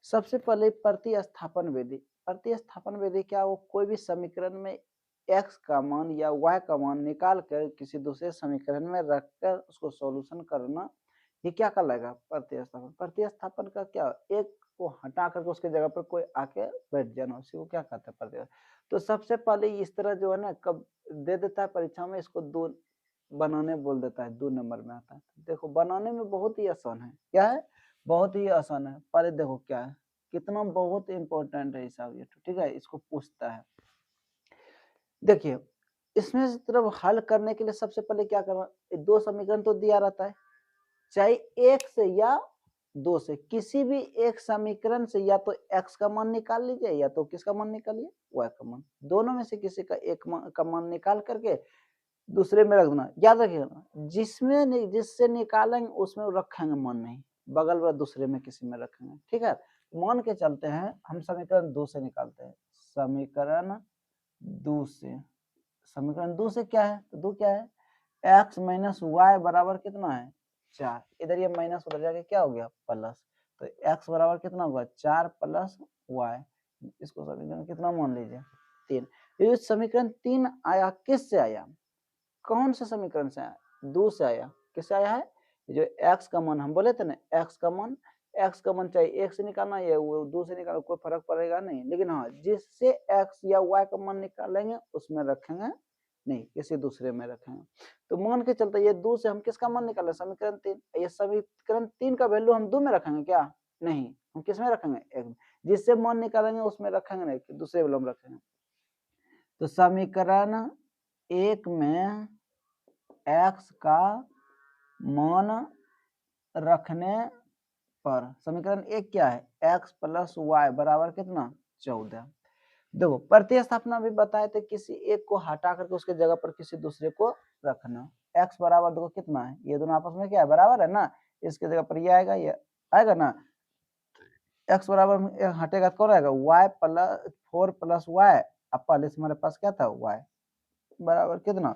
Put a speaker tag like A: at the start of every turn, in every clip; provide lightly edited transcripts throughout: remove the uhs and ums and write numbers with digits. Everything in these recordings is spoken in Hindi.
A: सबसे पहले प्रतिस्थापन विधि। प्रतिस्थापन विधि क्या, वो कोई भी समीकरण में x का मान या y का मान निकाल कर किसी दूसरे समीकरण में रखकर उसको सॉल्यूशन करना, ये क्या कहलाएगा, प्रतिस्थापन। प्रतिस्थापन का क्या, एक को हटा करके उसके जगह पर कोई आके बैठ जाना, उसी को क्या कहते हैं, प्रतिस्थापन। तो सबसे पहले इस तरह जो है ना, कब दे देता है परीक्षा में, इसको दो बनाने बोल देता है, 2 नंबर में आता है। देखो बनाने में बहुत ही आसान है, क्या है, बहुत ही आसान है। पहले देखो क्या है, कितना बहुत इंपॉर्टेंट है हिसाब ये, ठीक है, इसको पूछता है। देखिए इसमें से तरफ हल करने के लिए सबसे पहले क्या करना, 2 समीकरण तो दिया रहता है, चाहे एक से या 2 से, किसी भी एक समीकरण से या तो x का मान निकाल लीजिए या तो किसका मान निकालिए, y का मान। दोनों में से किसी का एक का मान निकाल करके दूसरे में रख देना। याद रखिएगा, जिससे निकालेंगे उसमें रखेंगे मान नहीं, बगल वाला दूसरे में किसी में रखेंगे, ठीक है। मान के चलते हैं हम समीकरण 2 से निकालते हैं, समीकरण 2 से, समीकरण 2 से क्या है, तो 2 क्या है, x माइनस वाई बराबर कितना है, 4। इधर ये माइनस उधर जाके क्या हो गया, प्लस। तो x बराबर कितना होगा, 4 प्लस वाई। इसको समीकरण कितना मान लीजिए, 3। ये समीकरण 3 आया किससे आया, कौन से समीकरण से आया, 2 से आया। किससे आया है, जो x का मान हम बोले थे ना, x का मान चाहे 1 से निकालना या 2 से निकालना, कोई फर्क पड़ेगा नहीं, लेकिन हाँ जिससे x या y का मान निकालेंगे उसमें रखेंगे नहीं, किसी दूसरे में रखेंगे। तो मान के चलते ये 2 से हम किसका मान निकाले, समीकरण 3। ये समीकरण 3 का वैल्यू हम 2 में रखेंगे क्या, नहीं, हम किस में रखेंगे, 1 में। जिससे मान निकालेंगे उसमें रखेंगे नहीं, दूसरे वैल्यू में रखेंगे। तो समीकरण 1 में x का मान रखने पर समीकरण 1 क्या है, x प्लस वाई बराबर कितना, 14। देखो प्रतिस्थापना भी बताए थे, किसी एक को हटा करके उसके जगह पर किसी दूसरे को रखना। x बराबर देखो कितना है, ये दोनों आपस में क्या है, बराबर है ना, इसके जगह पर ये आएगा, ये आएगा ना। x बराबर हटेगा तो कौन आएगा, y प्लस 4 प्लस वाई, अब पहले से हमारे पास क्या था, y बराबर कितना,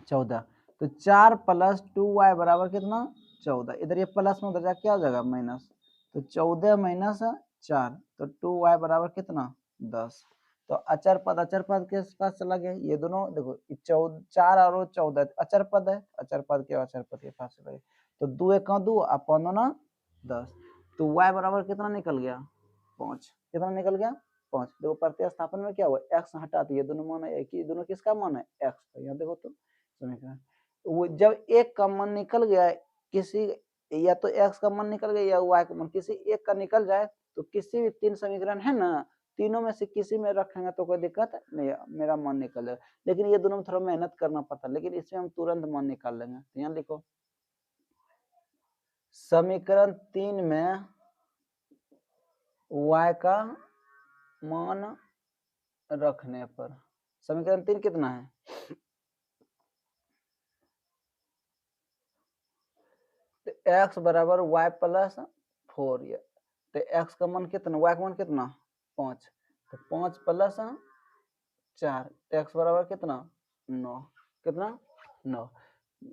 A: 14। तो 4 प्लस 2y बराबर कितना, 14। इधर ये प्लस में उधर जाके क्या हो जाएगा, माइनस। तो 14 माइनस 4, तो 2y बराबर कितना, 10। तो अचर पद के पास चला गया, ये दोनों देखो 4 और 14 अचर पद है, अचर पद के पास चला गया। तो 2 एक 2 अपन ना 10। तो y बराबर कितना निकल गया, 5। कितना निकल गया, 5। देखो प्रतिस्थापन में क्या हुआ, x हटा दिए, दोनों मान है, दोनों किसका मान है, x का। यहाँ देखो तो समीकरण, वो जब एक का मान निकल गया किसी, या तो x का मान निकल गया या y का मान, किसी एक का निकल जाए तो किसी भी 3 समीकरण है ना, तीनों में से किसी में रखेंगे तो कोई दिक्कत नहीं, मेरा मान निकल जाए। लेकिन ये दोनों में थोड़ा मेहनत करना पड़ता है, लेकिन इसमें हम तुरंत मान निकाल लेंगे। तो यहाँ लिखो, समीकरण 3 में y का मान रखने पर, समीकरण 3 कितना है, तो x बराबर y प्लस 4। तो x का मान कितना, y का मान कितना, 5। तो 5 प्लस 4, तो x बराबर कितना, 9। कितना, 9।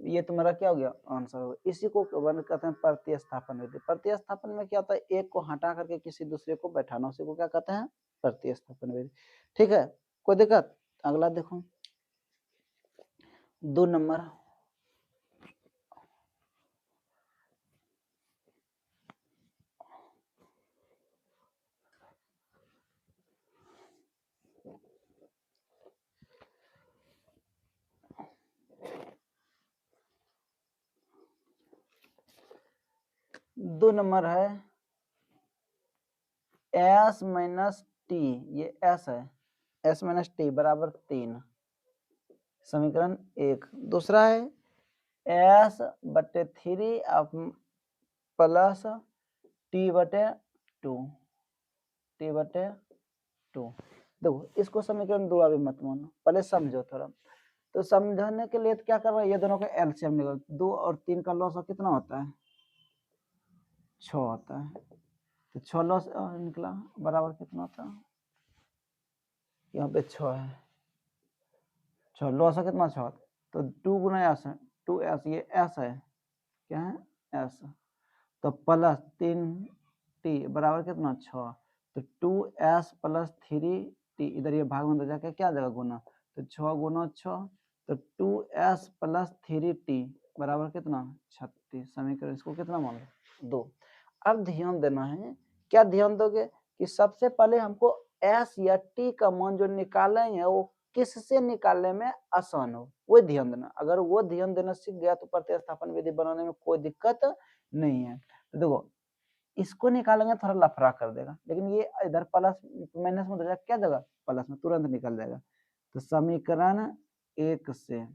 A: ये तुम्हारा क्या हो गया, आंसर हो गया। इसी को कहते हैं प्रतिस्थापन विधि। प्रतिस्थापन में क्या होता है, एक को हटा करके किसी दूसरे को बैठाना, उसी को क्या कहते हैं, प्रतिस्थापन विधि। ठीक है, कोई दिक्कत। अगला देखो 2 नंबर, दो नंबर है, s माइनस टी, ये s है, s माइनस टी बराबर 3, समीकरण 1। दूसरा है s बटे 3 प्लस टी बटे 2, टी बटे 2। देखो इसको समीकरण 2 अभी मत मानो, पहले समझो थोड़ा। तो समझने के लिए क्या कर रहा है, ये दोनों का एलसीएम निकाल, 2 और 3 का लॉस कितना होता है, 6 होता है। तो 6 लॉस निकला बराबर कितना होता है, यहाँ पे 6 है, 6 लॉस कितना, 6। तो 2 गुना एस है, 2s, ये एस है, क्या है, एस। तो प्लस 3 टी बराबर कितना 6, तो 2s प्लस 3t, इधर ये भाग में जाके क्या आ जाएगा गुना, तो 6 गुना 6, तो 2s प्लस 3t बराबर कितना 36। समीकरण इसको कितना मान लो 2। अब ध्यान देना है, क्या ध्यान दोगे कि सबसे पहले हमको s या t का मान जो निकालेंगे वो किससे निकालने में आसान हो, वो ध्यान देना। अगर वो ध्यान देना सीख गया तो प्रतिस्थापन विधि बनाने में कोई दिक्कत नहीं है। तो देखो इसको निकालेंगे थोड़ा लफड़ा कर देगा, लेकिन ये इधर प्लस माइनस में हो जाएगा, क्या जगह प्लस में तुरंत निकल जाएगा। तो समीकरण 1 से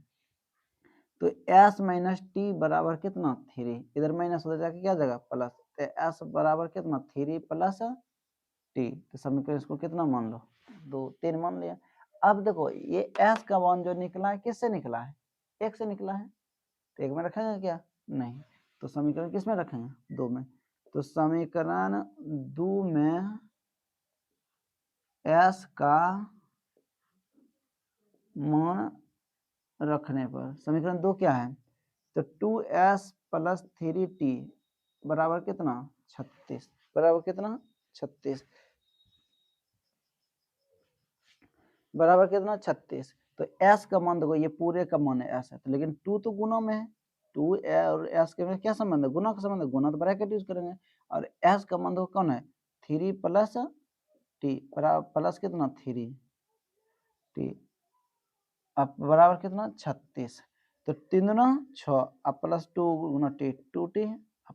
A: तो s माइनस टी बराबर कितना 3, इधर माइनस हो जाएगा क्या जगह प्लस, तो s बराबर कितना 3 प्लस टी, तो समीकरण इसको कितना मान लो 2, 3 मान लिया। अब देखो ये s का मान जो निकला है किससे निकला है, 1 से निकला है, तो 1 में रखेंगे क्या, नहीं, तो समीकरण किस में रखेंगे 2 में, तो समीकरण 2 में s का मान रखने पर समीकरण 2 क्या है, तो 2s प्लस 3t बराबर कितना 36, बराबर कितना 36, बराबर कितना 36। तो s का मान देखो ये पूरे का मान है s है, तो लेकिन 2 तो गुना में है, 2 और s के में क्या संबंध है, गुना का संबंध है, गुना तो ब्रैकेट यूज करेंगे, और s का मान देखो कौन है 3 प्लस t बराबर प्लस कितना 3t, अब बराबर कितना 36, तो 3 दूना 6, अब प्लस 2 गुना टी 2t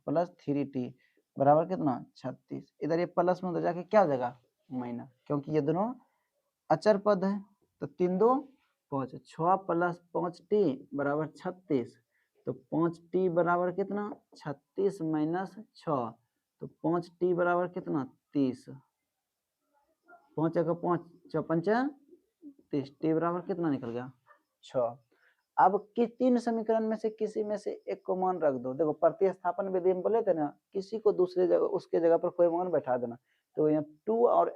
A: प्लस 3t बराबर कितना 36। इधर ये प्लस में तो जाके क्या हो जाएगा माइनस, क्योंकि ये दोनों अचर पद है, तो 3 2 5, 6 प्लस 5t बराबर 36, तो 5t बराबर कितना 36 माइनस 6, तो 5t बराबर कितना 30, 5 का 5 6 पंचा 30, t बराबर कितना निकल गया 6। अब कि 3 समीकरण में से किसी में से एक को मान रख दो, देखो प्रतिस्थापन विधि में बोले थे ना किसी को दूसरे जगह उसके जगह पर कोई मान बैठा देना, तो यहाँ 2 और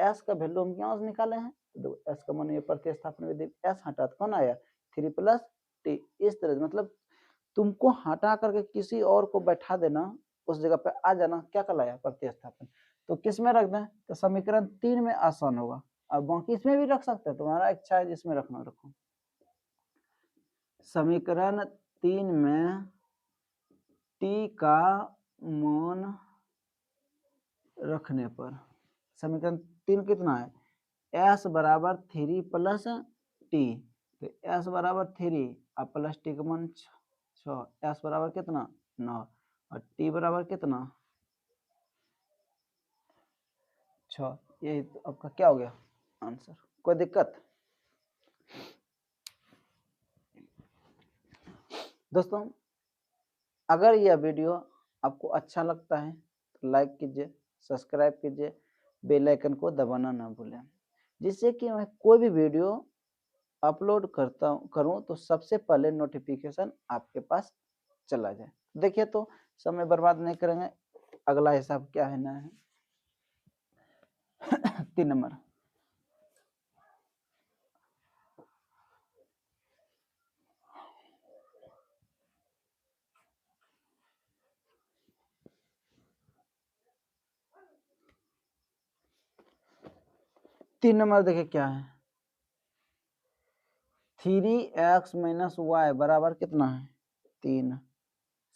A: s का वैल्यू हम क्या निकाले हैं, तो देखो s का मान ये प्रतिस्थापन विधि s हटा तो कौन आया 3 प्लस t, इस तरह मतलब तुमको हटा करके किसी और को बैठा देना उस जगह पे आ जाना, क्या कहलाया प्रतिस्थापन। तो किस में रख दें, तो समीकरण 3 में आसान होगा, अब बाकी इसमें भी रख सकते हैं, तुम्हारा इच्छा है जिसमें रखना रखो। समीकरण 3 में t का मान रखने पर समीकरण 3 कितना है s बराबर 3 प्लस टी, तो s बराबर 3 और प्लस टी का मान 6, s बराबर कितना 9 और t बराबर कितना 6, यही तो आपका क्या हो गया आंसर। कोई दिक्कत दोस्तों, अगर यह वीडियो आपको अच्छा लगता है तो लाइक कीजिए, सब्सक्राइब कीजिए, बेल आइकन को दबाना ना भूलें, जिससे कि मैं कोई भी वीडियो अपलोड करूं तो सबसे पहले नोटिफिकेशन आपके पास चला जाए। देखिए तो समय बर्बाद नहीं करेंगे, अगला हिसाब क्या है ना है 3 नंबर, देखिए क्या है 3x माइनस वाई बराबर कितना है 3,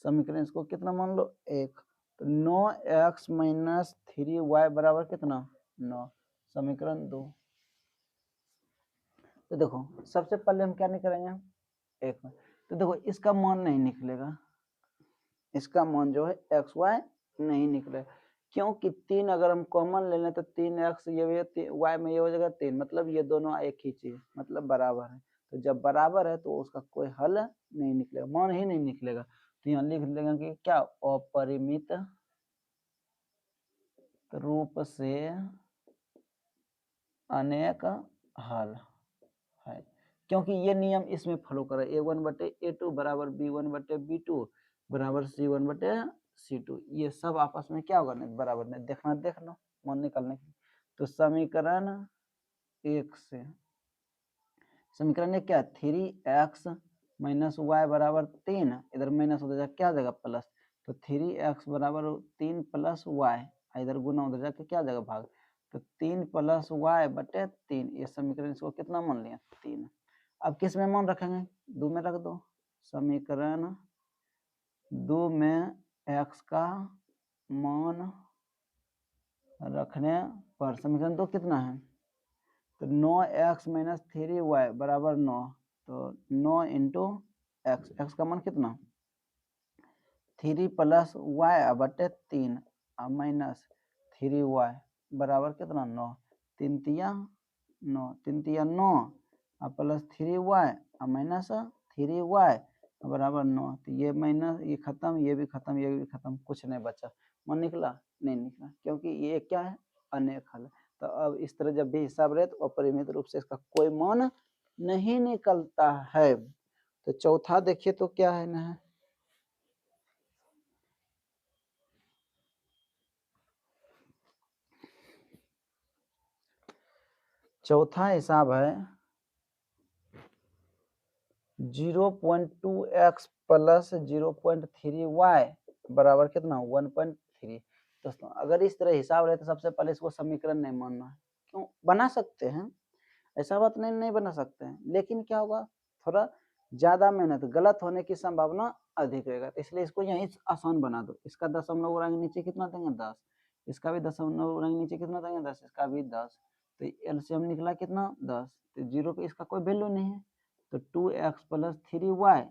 A: समीकरण इसको कितना मान लो 1, तो 9x माइनस 3y बराबर कितना 9, समीकरण 2। तो देखो सबसे पहले हम क्या निकलेंगे 1 में, तो देखो इसका मान नहीं निकलेगा, इसका मान जो है एक्स वाई नहीं निकलेगा, क्योंकि 3 अगर हम कॉमन ले लें तो 3x ये y में ये हो जाएगा 3, मतलब ये दोनों एक ही चीज मतलब बराबर है, तो जब बराबर है तो उसका कोई हल नहीं निकलेगा, मान ही नहीं निकलेगा, तो यहाँ लिख देंगे कि क्या अपरिमित रूप से अनेक हल है, क्योंकि ये नियम इसमें फॉलो करे a1/a2 बराबर b1/b2 बराबर c1/c2, ये सब आपस में क्या होगा नहीं बराबर नहीं, देखना देख लो मान निकालने के लिए। तो समीकरण 1 से समीकरण 1 क्या 3x माइनस वाई बराबर 3, इधर माइनस हो जाएगा क्या हो जाएगा प्लस, तो 3x बराबर 3 प्लस वाई इधर गुना उधर जाके क्या जगह भाग, तो 3 प्लस वाई बटे 3, ये समीकरण इसको कितना मान लिया 3। अब किस में मान रखेंगे, 2 में रख दो। समीकरण 2 में x का मान रखने पर समीकरण 2 कितना है, तो 9x माइनस 3y बराबर 9, तो 9 इंटू एक्स, एक्स का मान कितना 3 प्लस वाई बटे 3 माइनस 3y बराबर कितना 9, 3 तिया 9, 3 तिया 9 प्लस 3y माइनस 3y बराबर 9, तो ये माइनस ये खत्म, ये भी खत्म, ये भी खत्म, कुछ नहीं बचा। मान निकला नहीं निकला, क्योंकि ये क्या है अनेक हल है। तो अब इस तरह जब भी हिसाब रहे तो अपरिमित रूप से इसका कोई मान नहीं निकलता है। तो चौथा देखिए तो क्या है ना, चौथा हिसाब है 0.2x प्लस 0.3y बराबर कितना 1.3। दोस्तों अगर इस तरह हिसाब रहे तो सबसे पहले इसको समीकरण नहीं मानना है। क्यों, बना सकते हैं, ऐसा बात नहीं बना सकते हैं, लेकिन क्या होगा थोड़ा ज्यादा मेहनत, गलत होने की संभावना अधिक रहेगा, तो इसलिए इसको यहीं आसान बना दो। इसका दशमलव रंग नीचे कितना देंगे 10, इसका भी दशमलव रंग नीचे कितना देंगे 10, इसका भी 10, तो एलसीएम निकला कितना 10, तो जीरो पे इसका कोई वैल्यू नहीं है, तो 2x प्लस 3y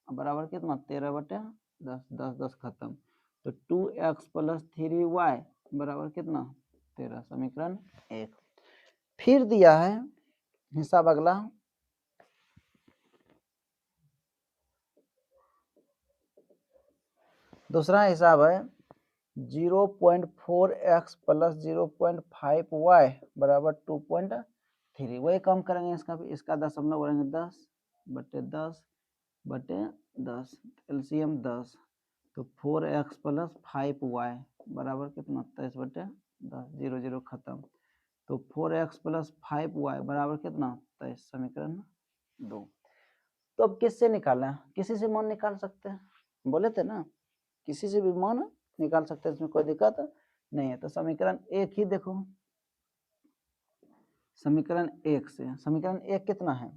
A: बराबर कितना 13 बटे 10, 10 10 खत्म, तो 2x प्लस 3y बराबर कितना 13, समीकरण 1। फिर दिया है हिसाब अगला, दूसरा हिसाब है 0.4x प्लस 0.5y बराबर 2.3, वही कम करेंगे इसका भी, इसका दशमलव करेंगे 10 बटे 10 बटे 10, एलसीएम 10, तो 4x प्लस 5y बराबर कितना 23 बटे 10, 0 0 खत्म, तो 4x प्लस 5y बराबर कितना 23, समीकरण 2। तो अब किससे निकालना है, किसी से मान निकाल सकते हैं, बोले थे ना किसी से भी मान निकाल सकते हैं, इसमें कोई दिक्कत नहीं है। तो समीकरण 1 ही देखो, समीकरण 1 से, समीकरण 1 कितना है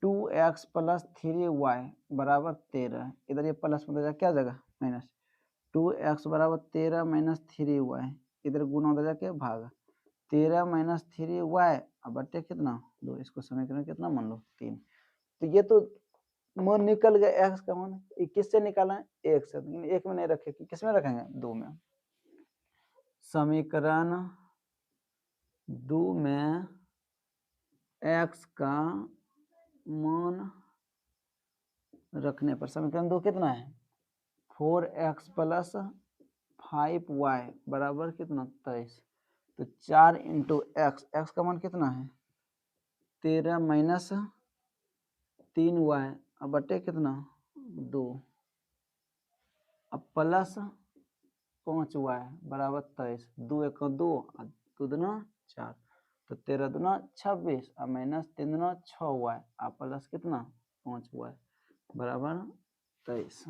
A: 2x प्लस 3y बराबर 13, इधर ये प्लस मतलब क्या जगह माइनस, 2x बराबर 13 माइनस 3y, इधर गुना उधर जाके भाग, 13 माइनस 3y बटे कितना 2, इसको समीकरण कितना मान लो 3। तो ये तो मान निकल गया x का मान, किससे निकाला है 1 से, लेकिन 1 में नहीं रखे, किस में रखेंगे 2 में। समीकरण 2 में x का मान रखने पर समीकरण 2 कितना है 4x प्लस 5y बराबर कितना 23, तो 4 इंटू एक्स, एक्स का मान कितना है 13 माइनस 3y बटे कितना 2, अब प्लस 5y बराबर 23, 2 1 2 2 दूना 4, तो 13 दूना 26 और माइनस 3 दूना 6y प्लस कितना 5y बराबर 23,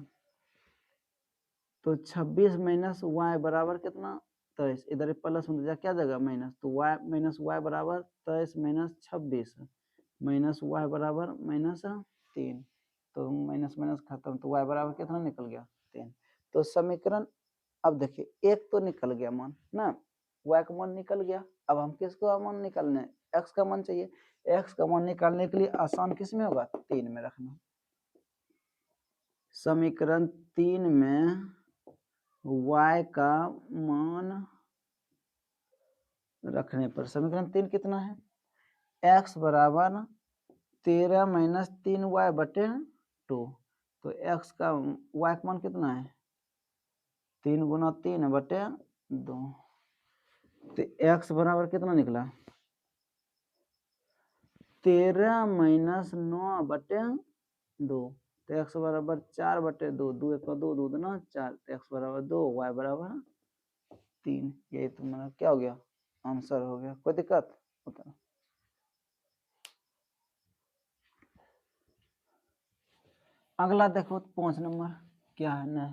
A: तो 26 माइनस y बराबर कितना 23, इधर प्लस में क्या जगह माइनस, तो y माइनस y बराबर 23 माइनस 26 माइनस y बराबर माइनस 3, तो माइनस माइनस खत्म, तो y बराबर कितना निकल गया 3। तो समीकरण अब देखिए एक तो निकल गया मान ना, y का मान निकल गया, अब हम किसको मान निकालने x का मान चाहिए, x का मान निकालने के लिए आसान किस में होगा 3 में रखना। समीकरण 3 में y का मान रखने पर समीकरण 3 कितना है x बराबर 13 माइनस 3y बटे 2, तो x का y का मान कितना है 3 गुना 3 बटे 2, तो x बराबर कितना निकला 13 माइनस 9 बटे 2, तो x बराबर 4 बटे 2, 2 1 2 2 दूना 4, तो x बराबर 2 y बराबर 3, यही तुम्हारा क्या हो गया आंसर हो गया। कोई दिक्कत होता, अगला देखो 5 नंबर क्या है ना,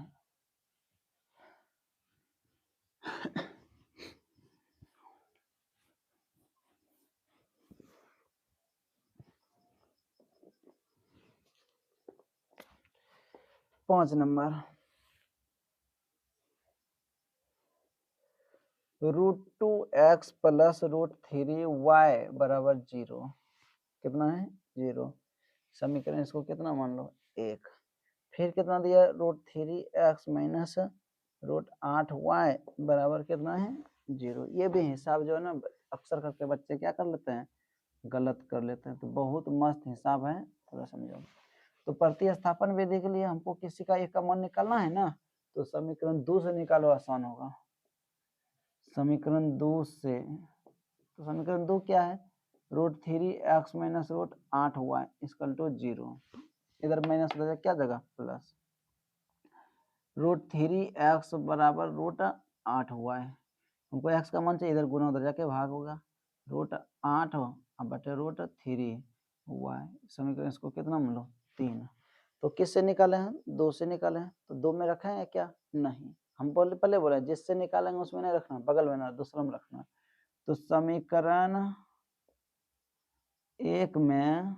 A: 5 नंबर √2x प्लस √3y बराबर 0। कितना है 0। समीकरण इसको कितना मान लो 1। फिर कितना दिया √3x माइनस √8y बराबर कितना है 0। ये भी हिसाब जो है ना अक्सर करके बच्चे क्या कर लेते हैं, गलत कर लेते हैं। तो बहुत मस्त हिसाब है, थोड़ा समझो। तो प्रतिस्थापन विधि के लिए हमको किसी का एक का मान निकालना है ना, तो समीकरण 2 से निकालो, आसान होगा। समीकरण 2 से, तो समीकरण 2 क्या है, √3x minus √8y equal to 0। इधर माइनस हो जाएगा क्या जगह प्लस, √3x बराबर √8y। हमको x का मान चाहिए, इधर गुना उधर जाके भाग होगा, √8 बटे √3y। समीकरण इसको कितना मान लो 3। तो किससे निकाले हैं, 2 से निकाले हैं। तो 2 में रखा है क्या, नहीं। हम पहले बोले जिससे निकालेंगे उसमें नहीं रखना, बगल में ना दूसरा में रखना। तो समीकरण 1 में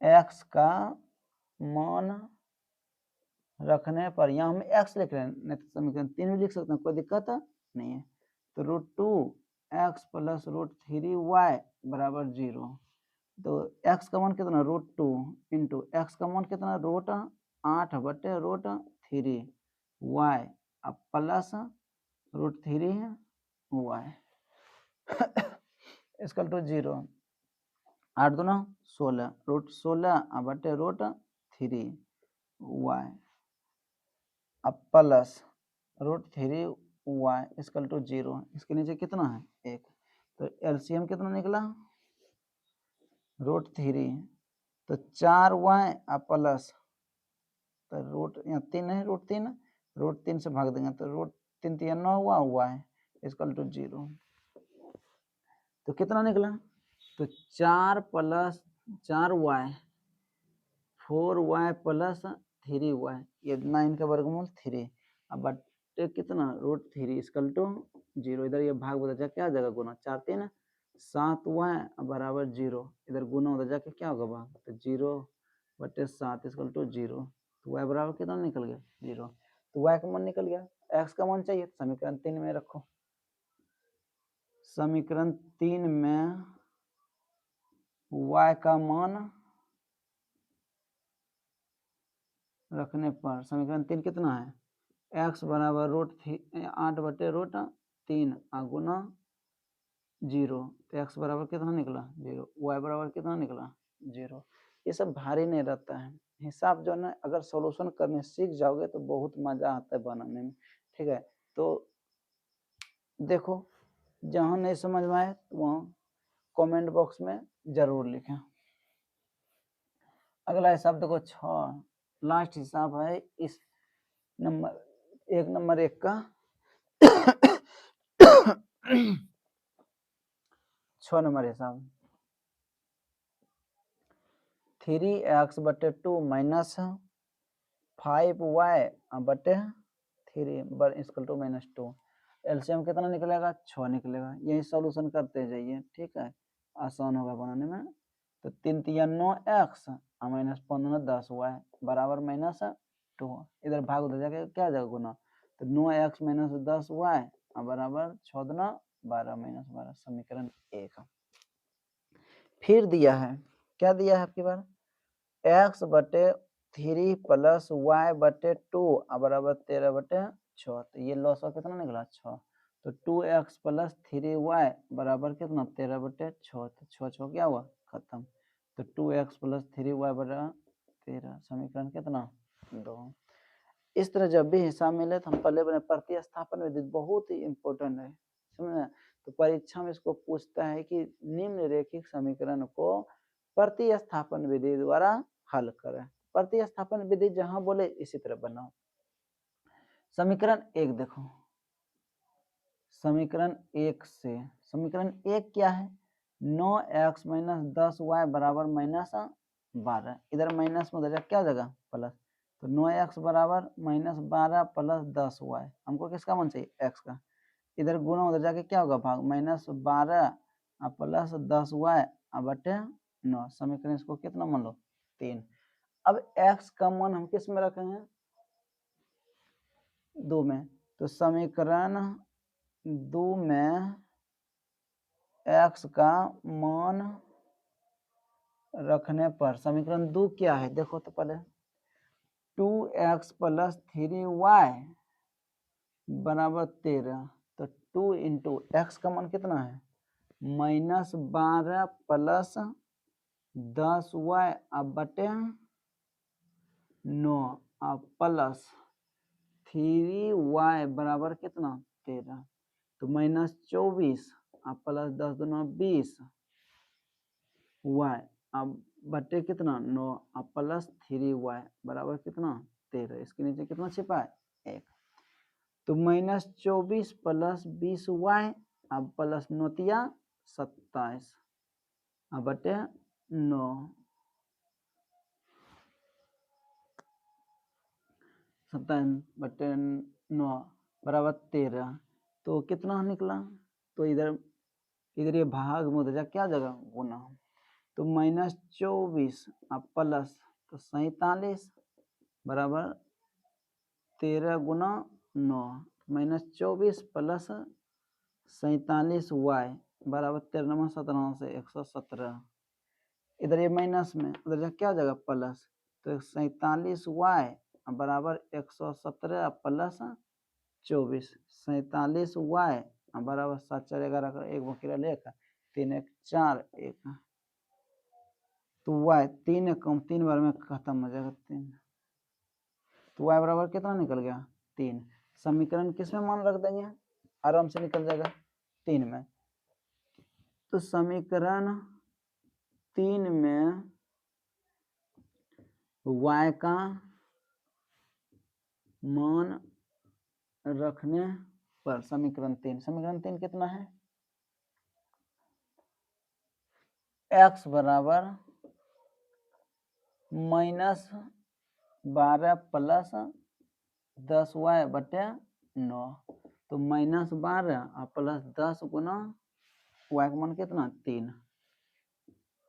A: x का मान रखने पर, यहाँ हम x लिख रहे हैं, नहीं तो समीकरण 3 भी लिख सकते हैं, कोई दिक्कत नहीं है। तो √2x प्लस √3y बराबर 0। तो x का मान कितना √2 इंटू x का मान कितना √8 बटे √3y अब प्लस √3y इसकल टू 0। 8 दूना 16, √16 बटे √3y अब प्लस √3y इसकल टू 0। इसके नीचे कितना है 1। तो एलसीएम कितना निकला √3, तो 4y प्लस, तो रूट यहाँ 3 है, √3 से भाग देंगे तो √3 3 9 हुआ y इसकल टू 0। तो कितना निकला, तो 4 plus 4y 4y plus 3y, ये 9 का वर्गमूल 3 अब बटे कितना √3 इसकल टू 0। इधर ये भाग बदल जाए क्या जगह गुना, 4 3 7y बराबर 0। इधर गुना उधर जाके क्या होगा भाग, तो 0 बटे 7 इसकल टू 0। तो y बराबर कितना निकल गया 0। तो y का मान निकल गया, x का मान चाहिए समीकरण 3 में रखो। समीकरण 3 में y का मान रखने पर समीकरण 3 कितना है, x बराबर √8 बटे √3 गुना 0। तो x बराबर कितना निकला 0, y बराबर कितना निकला 0। ये सब भारी नहीं रहता है, हिसाब जो है ना अगर सॉल्यूशन करने सीख जाओगे तो बहुत मजा आता है बनाने में, ठीक है। तो देखो जहाँ नहीं समझ में आए तो वहाँ कमेंट बॉक्स में जरूर लिखें। अगला हिसाब देखो 6, लास्ट हिसाब है इस नंबर 1 का 6 नंबर हिसाब, 3x बटे 2 माइनस 5y बटे 3 इसकल टू -2। एलसीएम कितना निकलेगा 6 निकलेगा। यही सॉल्यूशन करते जाइए, ठीक है, आसान होगा बनाने में। तो 3 3 9x माइनस 15 10y बराबर -2। इधर भाग उधर जाके क्या जाएगा गुना, तो 9x माइनस 10y बराबर 6 2 12 माइनस 12। समीकरण 1 फिर दिया है, क्या दिया है आपकी बार, x बटे 3 प्लस y बटे 2 बराबर 13 बटे 6। तो ये लॉस कितना निकला 6। तो 2x प्लस 3y बराबर कितना 13 बटे 6। तो 6 6 क्या हुआ खत्म। तो 2x प्लस 3y बराबर 13। समीकरण कितना 2। इस तरह जब भी हिसाब मिले तो हम पहले बने प्रतिस्थापन विधि बहुत ही इंपॉर्टेंट है, समझे। तो परीक्षा में इसको पूछता है कि निम्नलिखित समीकरण को प्रतिस्थापन विधि द्वारा हल करें। प्रतिस्थापन विधि जहां बोले इसी तरह बनाओ। समीकरण 1 देखो, समीकरण 1 से, समीकरण 1 क्या है, 9x माइनस 10y बराबर -12। इधर माइनस में उधर क्या जगह प्लस, तो 9x बराबर -12 प्लस 10y। हमको किसका मान चाहिए x का। इधर गुना उधर जाके क्या होगा भाग, -12 प्लस 10y बटे 9। समीकरण इसको कितना मान लो 3। अब x का मान हम किस में रखेंगे, 2 में। तो समीकरण 2 में x का मान रखने पर समीकरण 2 क्या है देखो तो पहले, 2x प्लस 3y बराबर 13। तो 2 इंटू एक्स का मान कितना है, -12 प्लस 10y अब बटे 9 अब प्लस 3y बराबर कितना 13। तो -24 अब प्लस 10 दूना 20 y अब बटे कितना 9 अब प्लस 3y बराबर कितना 13। इसके नीचे कितना छिपा है 1। तो -24 प्लस 20y अब प्लस 9 27 अब बटे 9 27 बटे 9 बराबर 13। तो कितना निकला, तो इधर ये भाग में उधर क्या जगह गुना। तो -24 अब प्लस तो 47 बराबर 13 गुना 9, -24 प्लस 47y बराबर 13 17 से 117। इधर ये माइनस में उधर क्या जगह प्लस, तो 47y बराबर 117 प्लस 24 47y बराबर 7 4 11 का 1 बकीरा लेकर 3 1 4 1। तो y 3 कम 3 बार में खत्म हो जाएगा 3। तो y बराबर कितना निकल गया 3। समीकरण किस में मान रख देंगे, आराम से निकल जाएगा 3 में। तो समीकरण 3 में y का मान रखने पर समीकरण 3 कितना है, x बराबर -12 प्लस 10y बटे 9। तो -12 और प्लस 10 गुना y का मान कितना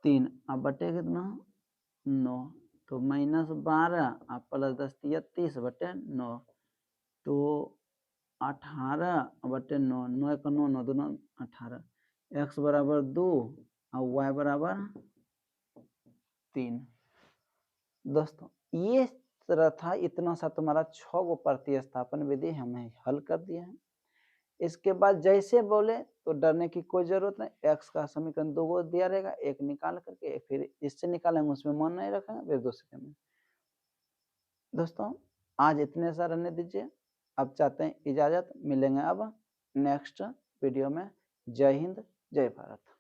A: 3 अब बटे कितना 9। तो -12 और प्लस 10 30 बटे 9। तो 18 बटे 9 9 का 9 9 दूना 18। x बराबर 2 और y बराबर 3। दोस्तों ये तरह था, इतना सा तुम्हारा 6 गो प्रतिस्थापन विधि हमें हल कर दिया है। इसके बाद जैसे बोले तो डरने की कोई जरूरत नहीं, x का समीकरण 2 गो दिया रहेगा, एक निकाल करके फिर इससे निकालेंगे, उसमें मान नहीं रखेंगे, फिर दूसरे में। दोस्तों आज इतने सा रहने दीजिए, अब चाहते हैं इजाजत, मिलेंगे अब नेक्स्ट वीडियो में। जय हिंद जय भारत।